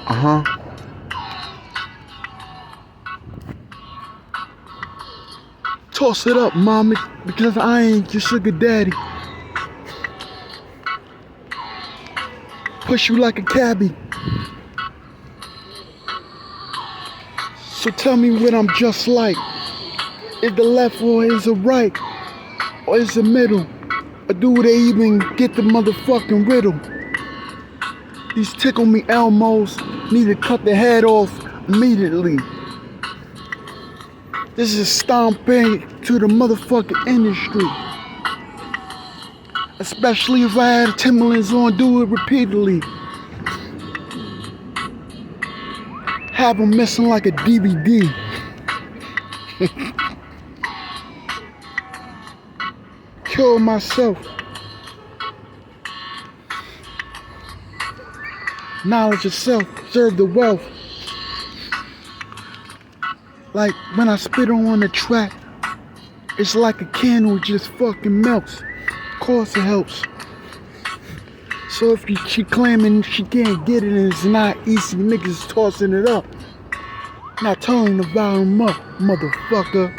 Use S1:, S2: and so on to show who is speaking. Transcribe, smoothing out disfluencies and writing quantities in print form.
S1: Uh-huh. Toss it up, mommy, because I ain't your sugar daddy. Push you like a cabbie. So tell me what I'm just like. Is the left or is the right? Or is the middle? Or do they even get the motherfucking riddle? These tickle me Elmos need to cut the head off immediately. This is stomping to the motherfucking industry. Especially if I had Timberlands on, do it repeatedly. Have them missing like a DVD. Kill myself. Knowledge of self, serve the wealth. Like when I spit on the track, it's like a candle just fucking melts. Of course it helps. So if she claiming she can't get it and it's not easy, niggas tossing it up. Not telling the volume up, motherfucker.